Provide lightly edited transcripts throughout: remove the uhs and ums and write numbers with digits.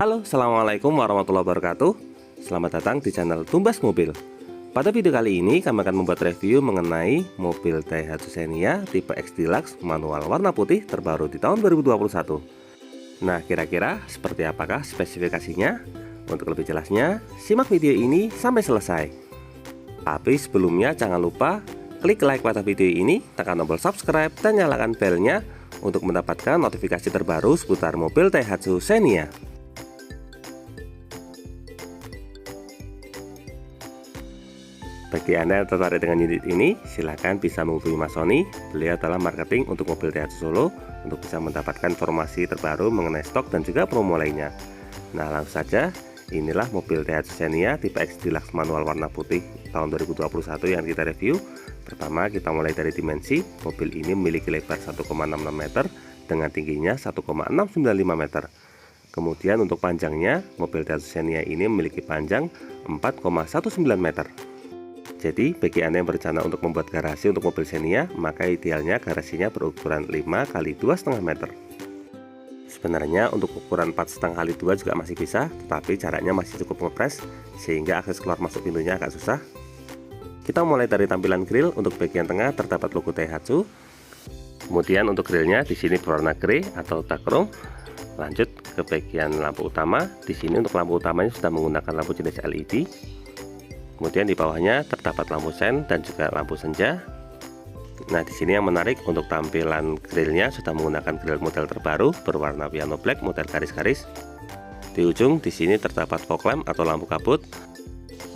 Halo, assalamualaikum warahmatullahi wabarakatuh. Selamat datang di channel Tumbas Mobil. Pada video kali ini kami akan membuat review mengenai mobil Daihatsu Xenia tipe X Deluxe manual warna putih terbaru di tahun 2021. Nah, kira-kira seperti apakah spesifikasinya? Untuk lebih jelasnya, simak video ini sampai selesai. Tapi sebelumnya jangan lupa klik like pada video ini, tekan tombol subscribe dan nyalakan belnya untuk mendapatkan notifikasi terbaru seputar mobil Daihatsu Xenia. Bagi Anda yang tertarik dengan unit ini, silahkan bisa menghubungi Mas Sony. Beliau adalah marketing untuk mobil Daihatsu Solo untuk bisa mendapatkan informasi terbaru mengenai stok dan juga promo lainnya. Nah, langsung saja, inilah mobil Daihatsu Xenia tipe X Deluxe manual warna putih tahun 2021 yang kita review. Pertama, kita mulai dari dimensi. Mobil ini memiliki lebar 1,66 meter dengan tingginya 1,695 meter. Kemudian untuk panjangnya, mobil Daihatsu Xenia ini memiliki panjang 4,19 meter. Jadi bagi Anda yang berencana untuk membuat garasi untuk mobil Xenia, maka idealnya garasinya berukuran 5 x 2,5 meter. Sebenarnya untuk ukuran 4,5 x 2 juga masih bisa, tetapi jaraknya masih cukup ngepres sehingga akses keluar masuk pintunya agak susah. Kita mulai dari tampilan grill. Untuk bagian tengah terdapat logo Daihatsu. Kemudian untuk grillnya di sini berwarna grey atau dark chrome. Lanjut ke bagian lampu utama. Di sini untuk lampu utamanya sudah menggunakan lampu jenis LED. Kemudian di bawahnya terdapat lampu sen dan juga lampu senja. Nah, di sini yang menarik untuk tampilan grillnya sudah menggunakan grill model terbaru berwarna piano black model garis-garis. Di ujung di sini terdapat fog lamp atau lampu kabut.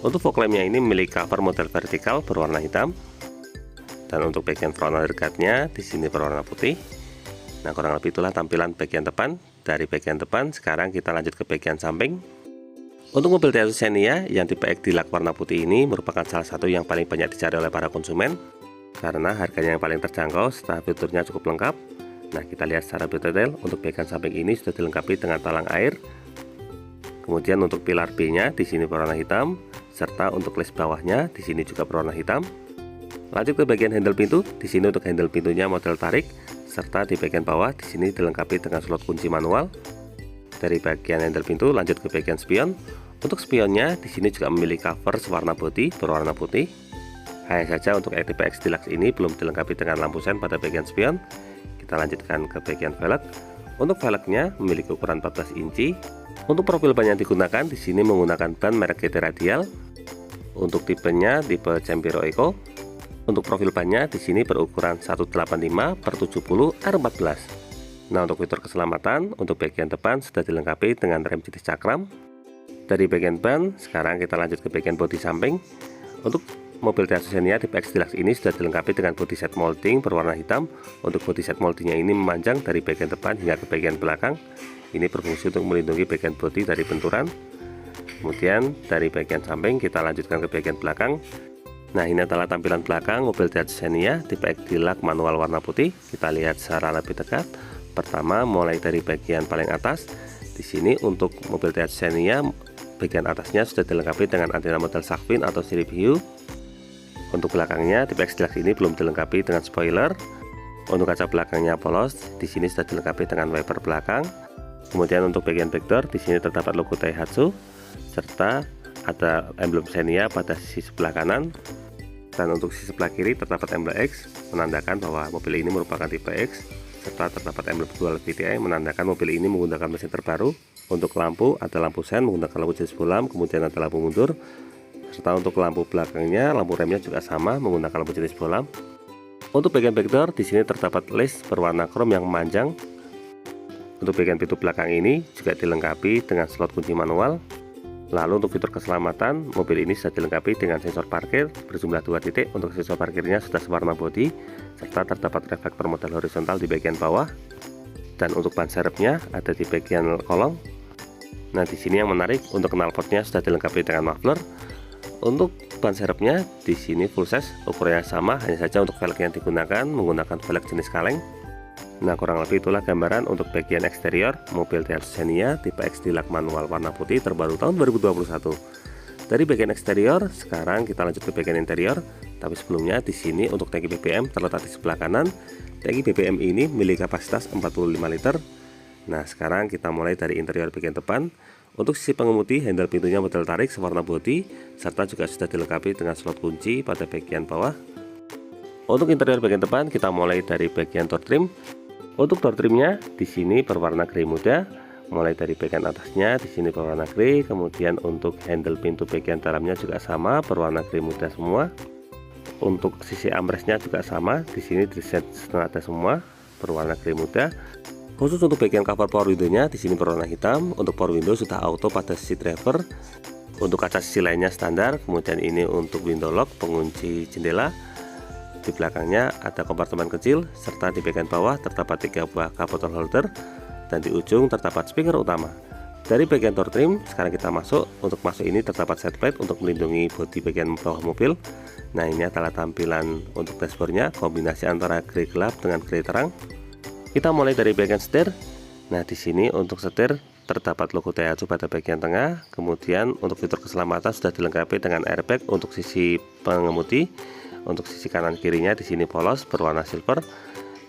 Untuk fog lampnya ini memiliki cover model vertikal berwarna hitam. Dan untuk bagian front underguardnya di sini berwarna putih. Nah, kurang lebih itulah tampilan bagian depan. Dari bagian depan sekarang kita lanjut ke bagian samping. Untuk mobil Daihatsu Xenia yang tipe X Deluxe warna putih ini merupakan salah satu yang paling banyak dicari oleh para konsumen karena harganya yang paling terjangkau serta fiturnya cukup lengkap. Nah, kita lihat secara detail. Untuk bagian samping ini sudah dilengkapi dengan talang air. Kemudian untuk pilar B-nya di sini berwarna hitam, serta untuk list bawahnya di sini juga berwarna hitam. Lanjut ke bagian handle pintu. Di sini untuk handle pintunya model tarik, serta di bagian bawah di sini dilengkapi dengan slot kunci manual. Dari bagian handle pintu lanjut ke bagian spion. Untuk spionnya di sini juga memiliki cover sewarna bodi berwarna putih. Hanya saja untuk tipe X Deluxe ini belum dilengkapi dengan lampu sen pada bagian spion. Kita lanjutkan ke bagian velg. Untuk velgnya memiliki ukuran 14 inci. Untuk profil ban yang digunakan di sini menggunakan ban merek GT Radial. Untuk tipenya tipe Cempiro Eco. Untuk profil bannya di sini berukuran 185/70 R14. Nah, untuk fitur keselamatan untuk bagian depan sudah dilengkapi dengan rem jenis cakram. Dari bagian ban sekarang kita lanjut ke bagian bodi samping. Untuk mobil Daihatsu Xenia tipe X Deluxe ini sudah dilengkapi dengan body set molding berwarna hitam. Untuk body set moldingnya ini memanjang dari bagian depan hingga ke bagian belakang. Ini berfungsi untuk melindungi bagian bodi dari benturan. Kemudian dari bagian samping kita lanjutkan ke bagian belakang. Nah, ini adalah tampilan belakang mobil Daihatsu Xenia tipe X Deluxe manual warna putih. Kita lihat secara lebih dekat. Pertama, mulai dari bagian paling atas. Di sini untuk mobil Daihatsu Xenia bagian atasnya sudah dilengkapi dengan antena model shark fin atau sirip hiu. Untuk belakangnya tipe X Deluxe ini belum dilengkapi dengan spoiler. Untuk kaca belakangnya polos. Di sini sudah dilengkapi dengan wiper belakang. Kemudian untuk bagian backdoor di sini terdapat logo Daihatsu serta ada emblem Xenia pada sisi sebelah kanan. Dan untuk sisi sebelah kiri terdapat emblem X menandakan bahwa mobil ini merupakan tipe X, serta terdapat emblem dual VTI menandakan mobil ini menggunakan mesin terbaru. Untuk lampu ada lampu sen menggunakan lampu jenis bolam, kemudian ada lampu mundur, serta untuk lampu belakangnya lampu remnya juga sama menggunakan lampu jenis bolam. Untuk bagian backdoor di sini terdapat list berwarna chrome yang memanjang. Untuk bagian pintu belakang ini juga dilengkapi dengan slot kunci manual. Lalu untuk fitur keselamatan, mobil ini sudah dilengkapi dengan sensor parkir berjumlah 2 titik. Untuk sensor parkirnya sudah sewarna bodi, serta terdapat reflektor model horizontal di bagian bawah. Dan untuk ban serepnya ada di bagian kolong. Nah, di sini yang menarik untuk knalpotnya sudah dilengkapi dengan muffler. Untuk ban serepnya di sini full size, ukurannya sama, hanya saja untuk velg yang digunakan menggunakan velg jenis kaleng. Nah, kurang lebih itulah gambaran untuk bagian eksterior mobil Daihatsu Xenia tipe X Deluxe manual warna putih terbaru tahun 2021. Dari bagian eksterior, sekarang kita lanjut ke bagian interior. Tapi sebelumnya di sini untuk tangki BBM terletak di sebelah kanan. Tangki BBM ini memiliki kapasitas 45 liter Nah, sekarang kita mulai dari interior bagian depan. Untuk sisi pengemudi, handle pintunya model tarik sewarna bodi, serta juga sudah dilengkapi dengan slot kunci pada bagian bawah. Untuk interior bagian depan, kita mulai dari bagian door trim. Untuk door trimnya di sini berwarna grey muda, mulai dari bagian atasnya di sini berwarna grey, kemudian untuk handle pintu bagian dalamnya juga sama berwarna grey muda semua. Untuk sisi armrestnya juga sama, di sini diset senada semua berwarna grey muda. Khusus untuk bagian cover power window-nya di sini berwarna hitam. Untuk power window sudah auto pada sisi driver. Untuk kaca sisi lainnya standar. Kemudian ini untuk window lock, pengunci jendela. Di belakangnya ada kompartemen kecil, serta di bagian bawah terdapat 3 buah cup bottle holder, dan di ujung terdapat speaker utama. Dari bagian door trim, sekarang kita masuk. Untuk masuk ini terdapat side plate untuk melindungi bodi bagian bawah mobil. Nah, ini adalah tampilan untuk dashboardnya, kombinasi antara grey gelap dengan grey terang. Kita mulai dari bagian setir. Nah, di sini untuk setir terdapat logo Daihatsu pada bagian tengah. Kemudian untuk fitur keselamatan sudah dilengkapi dengan airbag untuk sisi pengemudi. Untuk sisi kanan kirinya di sini polos berwarna silver.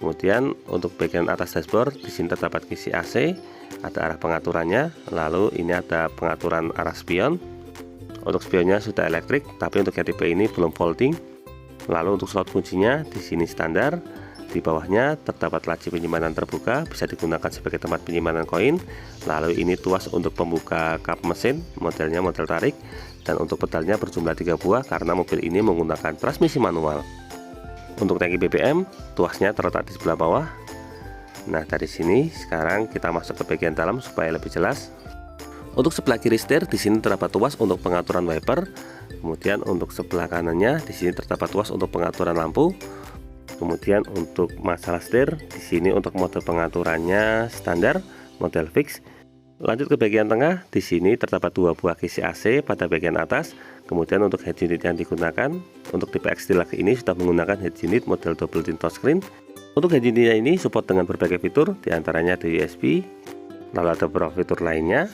Kemudian untuk bagian atas dashboard di sini terdapat kisi AC, ada arah pengaturannya. Lalu ini ada pengaturan arah spion. Untuk spionnya sudah elektrik, tapi untuk yang tipe ini belum folding. Lalu untuk slot kuncinya di sini standar. Di bawahnya terdapat laci penyimpanan terbuka, bisa digunakan sebagai tempat penyimpanan koin. Lalu ini tuas untuk pembuka kap mesin, modelnya model tarik. Dan untuk pedalnya berjumlah 3 buah karena mobil ini menggunakan transmisi manual. Untuk tangki BBM, tuasnya terletak di sebelah bawah. Nah, dari sini sekarang kita masuk ke bagian dalam supaya lebih jelas. Untuk sebelah kiri setir di sini terdapat tuas untuk pengaturan wiper. Kemudian untuk sebelah kanannya di sini terdapat tuas untuk pengaturan lampu. Kemudian untuk masalah setir di sini untuk mode pengaturannya standar, model fix. Lanjut ke bagian tengah, di sini terdapat 2 buah kisi AC pada bagian atas. Kemudian untuk head unit yang digunakan, untuk tipe X Deluxe ini sudah menggunakan head unit model double tint touchscreen. Untuk head unitnya ini support dengan berbagai fitur, diantaranya ada USB, lalu ada beberapa fitur lainnya.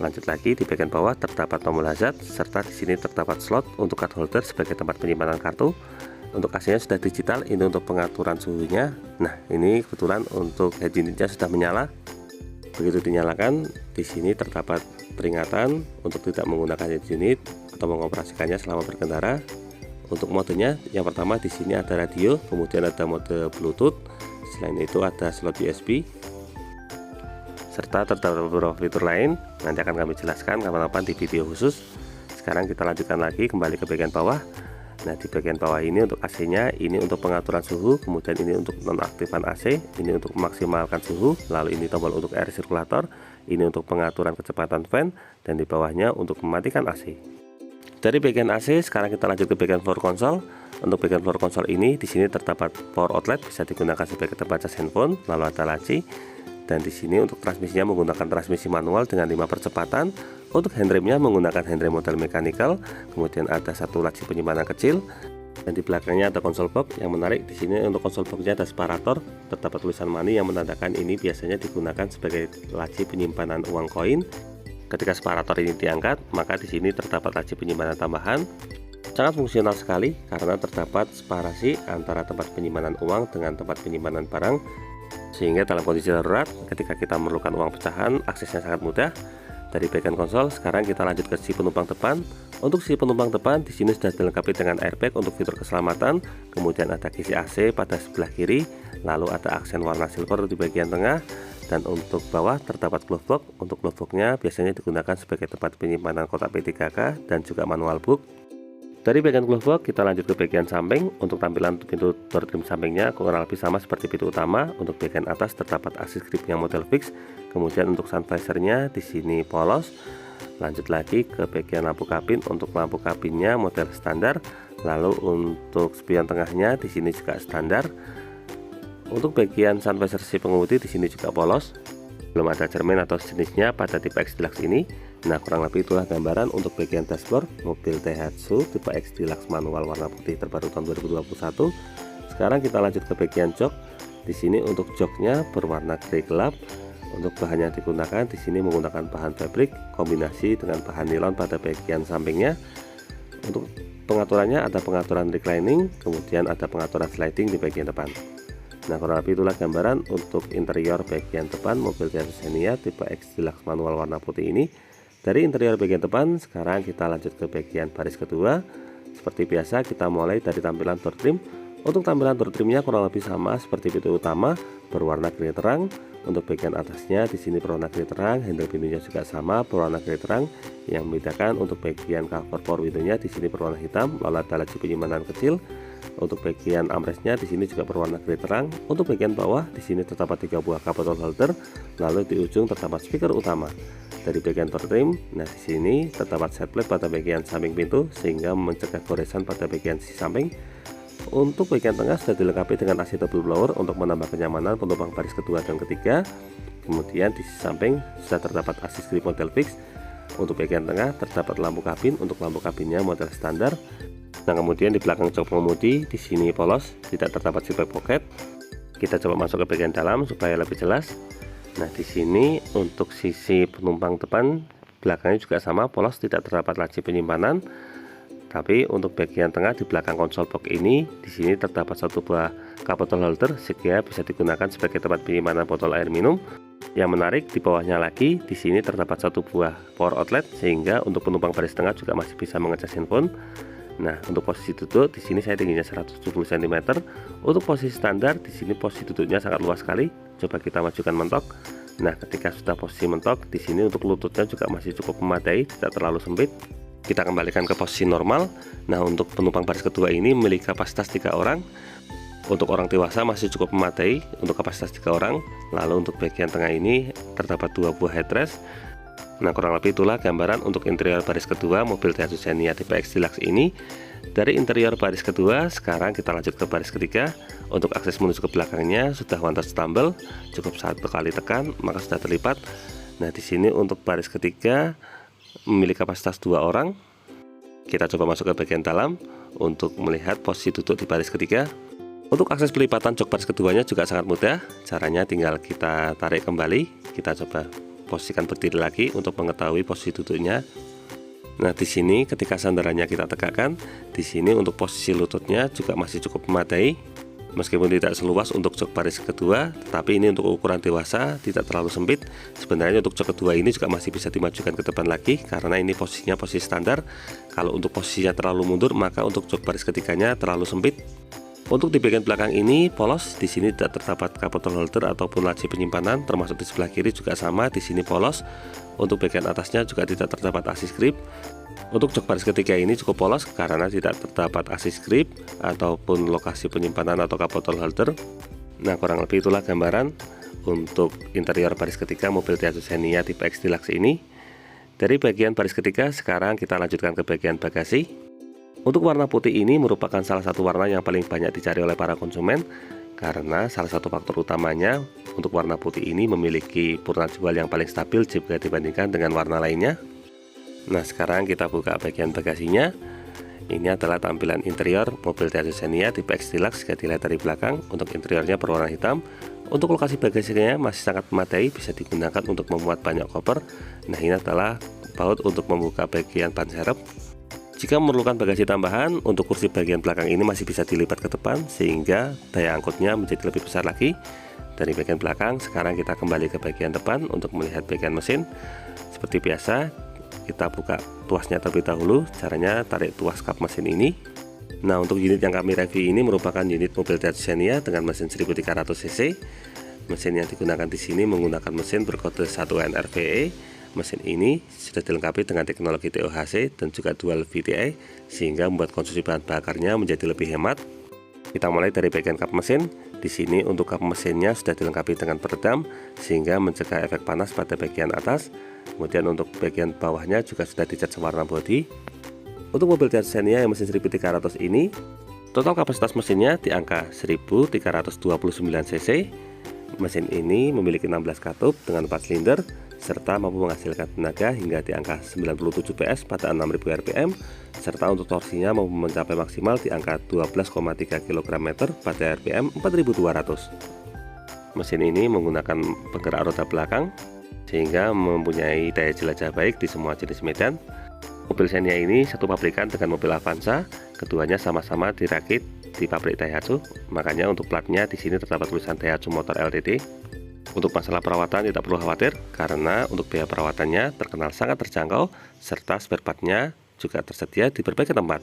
Lanjut lagi, di bagian bawah terdapat tombol hazard, serta di sini terdapat slot untuk card holder sebagai tempat penyimpanan kartu. Untuk AC-nya sudah digital, ini untuk pengaturan suhunya. Nah, ini kebetulan untuk head unitnya sudah menyala. Begitu dinyalakan, di sini terdapat peringatan untuk tidak menggunakan head unit atau mengoperasikannya selama berkendara. Untuk modenya, yang pertama di sini ada radio, kemudian ada mode Bluetooth. Selain itu ada slot USB, serta terdapat beberapa fitur lain. Nanti akan kami jelaskan kapan-kapan di video khusus. Sekarang kita lanjutkan lagi kembali ke bagian bawah. Nah, di bagian bawah ini untuk AC-nya, ini untuk pengaturan suhu, kemudian ini untuk nonaktifan AC, ini untuk memaksimalkan suhu, lalu ini tombol untuk air sirkulator, ini untuk pengaturan kecepatan fan, dan di bawahnya untuk mematikan AC. Dari bagian AC, sekarang kita lanjut ke bagian floor console. Untuk bagian floor console ini, di sini terdapat power outlet, bisa digunakan sebagai tempat cas handphone, lalu ada laci. Dan di sini untuk transmisinya menggunakan transmisi manual dengan 5 percepatan. Untuk handremnya menggunakan handrem model mechanical. Kemudian ada satu laci penyimpanan kecil. Dan di belakangnya ada konsol box. Yang menarik di sini untuk konsol boxnya ada separator. Terdapat tulisan money yang menandakan ini biasanya digunakan sebagai laci penyimpanan uang koin. Ketika separator ini diangkat, maka di sini terdapat laci penyimpanan tambahan. Sangat fungsional sekali karena terdapat separasi antara tempat penyimpanan uang dengan tempat penyimpanan barang. Sehingga dalam kondisi darurat, ketika kita memerlukan uang pecahan, aksesnya sangat mudah. Dari bagian konsol, sekarang kita lanjut ke sisi penumpang depan. Untuk sisi penumpang depan, di sini sudah dilengkapi dengan airbag untuk fitur keselamatan. Kemudian ada kisi AC pada sebelah kiri, lalu ada aksen warna silver di bagian tengah. Dan untuk bawah terdapat glove box. Untuk glove box-nya biasanya digunakan sebagai tempat penyimpanan kotak P3K dan juga manual book. Dari bagian glove box kita lanjut ke bagian samping. Untuk tampilan pintu door trim sampingnya kurang lebih sama seperti pintu utama. Untuk bagian atas terdapat asis grip yang model fix. Kemudian untuk sun visor-nya di sini polos. Lanjut lagi ke bagian lampu kabin. Untuk lampu kabinnya model standar. Lalu untuk spion tengahnya di sini juga standar. Untuk bagian sun visor si pengemudi di sini juga polos. Belum ada cermin atau jenisnya pada tipe X Deluxe ini. Nah, kurang lebih itulah gambaran untuk bagian dashboard mobil Daihatsu tipe X Deluxe manual warna putih terbaru tahun 2021. Sekarang kita lanjut ke bagian jok. Di sini untuk joknya berwarna grey gelap. Untuk bahan yang digunakan di sini menggunakan bahan fabric kombinasi dengan bahan nilon pada bagian sampingnya. Untuk pengaturannya ada pengaturan reclining, kemudian ada pengaturan sliding di bagian depan. Nah, kurang lebih itulah gambaran untuk interior bagian depan mobil Daihatsu Xenia tipe X Deluxe manual warna putih ini. Dari interior bagian depan, sekarang kita lanjut ke bagian baris kedua. Seperti biasa, kita mulai dari tampilan door trim. Untuk tampilan door trimnya kurang lebih sama seperti pintu utama, berwarna grey terang. Untuk bagian atasnya di sini berwarna grey terang, handle pintunya juga sama berwarna grey terang. Yang membedakan untuk bagian cover power window-nya di sini berwarna hitam, lalu ada laci penyimpanan kecil. Untuk bagian armrestnya di sini juga berwarna grey terang. Untuk bagian bawah di sini terdapat 3 buah cup bottle holder, lalu di ujung terdapat speaker utama. Dari bagian door trim, nah di sini terdapat set plate pada bagian samping pintu sehingga mencegah goresan pada bagian sisi samping. Untuk bagian tengah sudah dilengkapi dengan AC double blower untuk menambah kenyamanan penumpang baris kedua dan ketiga. Kemudian di sisi samping sudah terdapat AC grip model fix. Untuk bagian tengah terdapat lampu kabin, untuk lampu kabinnya model standar. Nah, kemudian di belakang jok pengemudi di sini polos, tidak terdapat zipper pocket. Kita coba masuk ke bagian dalam supaya lebih jelas. Nah, di sini untuk sisi penumpang depan belakangnya juga sama polos, tidak terdapat laci penyimpanan. Tapi untuk bagian tengah di belakang konsol box ini di sini terdapat 1 buah cup bottle holder sehingga bisa digunakan sebagai tempat penyimpanan botol air minum. Yang menarik di bawahnya lagi di sini terdapat 1 buah power outlet sehingga untuk penumpang baris tengah juga masih bisa mengecas handphone. Nah, untuk posisi duduk di sini saya tingginya 170 cm. Untuk posisi standar di sini posisi duduknya sangat luas sekali. Coba kita majukan mentok. Nah, ketika sudah posisi mentok di sini untuk lututnya juga masih cukup memadai, tidak terlalu sempit. Kita kembalikan ke posisi normal. Nah, untuk penumpang baris kedua ini memiliki kapasitas 3 orang. Untuk orang dewasa masih cukup memadai untuk kapasitas 3 orang. Lalu untuk bagian tengah ini terdapat 2 buah headrest. Nah, kurang lebih itulah gambaran untuk interior baris kedua mobil Daihatsu Xenia tipe X Deluxe ini. Dari interior baris kedua, sekarang kita lanjut ke baris ketiga. Untuk akses menuju ke belakangnya sudah one touch tombol, cukup 1 kali tekan maka sudah terlipat. Nah, di sini untuk baris ketiga memiliki kapasitas 2 orang. Kita coba masuk ke bagian dalam untuk melihat posisi duduk di baris ketiga. Untuk akses pelipatan jok baris keduanya juga sangat mudah. Caranya tinggal kita tarik kembali. Kita coba posisikan berdiri lagi untuk mengetahui posisi duduknya. Nah, di sini ketika sandarannya kita tegakkan, di sini untuk posisi lututnya juga masih cukup memadai. Meskipun tidak seluas untuk jok baris kedua, tetapi ini untuk ukuran dewasa tidak terlalu sempit. Sebenarnya untuk jok kedua ini juga masih bisa dimajukan ke depan lagi karena ini posisinya posisi standar. Kalau untuk posisinya terlalu mundur, maka untuk jok baris ketiganya terlalu sempit. Untuk di bagian belakang ini polos, di sini tidak terdapat cup bottle holder ataupun laci penyimpanan, termasuk di sebelah kiri juga sama, di sini polos. Untuk bagian atasnya juga tidak terdapat assist grip. Untuk jok baris ketiga ini cukup polos karena tidak terdapat assist grip ataupun lokasi penyimpanan atau cup bottle holder. Nah, kurang lebih itulah gambaran untuk interior baris ketiga mobil Daihatsu Xenia tipe X Deluxe ini. Dari bagian baris ketiga, sekarang kita lanjutkan ke bagian bagasi. Untuk warna putih ini merupakan salah satu warna yang paling banyak dicari oleh para konsumen karena salah satu faktor utamanya untuk warna putih ini memiliki purna jual yang paling stabil jika dibandingkan dengan warna lainnya. Nah, sekarang kita buka bagian bagasinya. Ini adalah tampilan interior mobil Daihatsu Xenia tipe X Deluxe jika dilihat dari belakang. Untuk interiornya berwarna hitam. Untuk lokasi bagasinya masih sangat memadai, bisa digunakan untuk memuat banyak koper. Nah, ini adalah baut untuk membuka bagian ban serep. Jika memerlukan bagasi tambahan, untuk kursi bagian belakang ini masih bisa dilipat ke depan sehingga daya angkutnya menjadi lebih besar lagi. Dari bagian belakang, sekarang kita kembali ke bagian depan untuk melihat bagian mesin. Seperti biasa, kita buka tuasnya terlebih dahulu. Caranya tarik tuas kap mesin ini. Nah, untuk unit yang kami review ini merupakan unit mobil Daihatsu Xenia dengan mesin 1300 cc. Mesin yang digunakan di sini menggunakan mesin berkode 1N RVE. Mesin ini sudah dilengkapi dengan teknologi TOHC dan juga dual VTI sehingga membuat konsumsi bahan bakarnya menjadi lebih hemat. Kita mulai dari bagian kap mesin. Di sini untuk kap mesinnya sudah dilengkapi dengan peredam sehingga mencegah efek panas pada bagian atas. Kemudian untuk bagian bawahnya juga sudah dicat sewarna bodi. Untuk mobil Daihatsu Xenia yang mesin 1300 ini, total kapasitas mesinnya di angka 1329 cc. Mesin ini memiliki 16 katup dengan 4 silinder serta mampu menghasilkan tenaga hingga di angka 97 PS pada 6000 rpm, serta untuk torsinya mampu mencapai maksimal di angka 12,3 kg/m pada rpm 4200. Mesin ini menggunakan penggerak roda belakang sehingga mempunyai daya jelajah baik di semua jenis medan. Mobil Xenia ini satu pabrikan dengan mobil Avanza, keduanya sama-sama dirakit di pabrik Daihatsu. Makanya untuk platnya di sini terdapat tulisan Daihatsu Motor Ltd. Untuk masalah perawatan tidak perlu khawatir, karena untuk biaya perawatannya terkenal sangat terjangkau, serta spare partnya juga tersedia di berbagai tempat.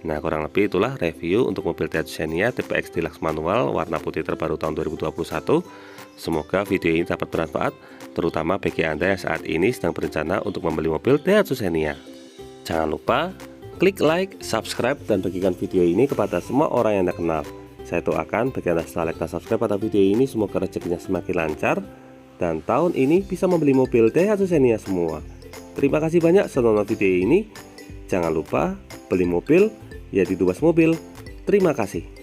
Nah, kurang lebih itulah review untuk mobil Daihatsu Xenia tipe X Deluxe manual warna putih terbaru tahun 2021. Semoga video ini dapat bermanfaat, terutama bagi Anda yang saat ini sedang berencana untuk membeli mobil Daihatsu Xenia. Jangan lupa klik like, subscribe, dan bagikan video ini kepada semua orang yang Anda kenal. Saya doakan bagi Anda setelah like dan subscribe pada video ini, semoga rezekinya semakin lancar dan tahun ini bisa membeli mobil Daihatsu Xenia semua. Terima kasih banyak sudah nonton video ini. Jangan lupa beli mobil ya di Dubas Mobil. Terima kasih.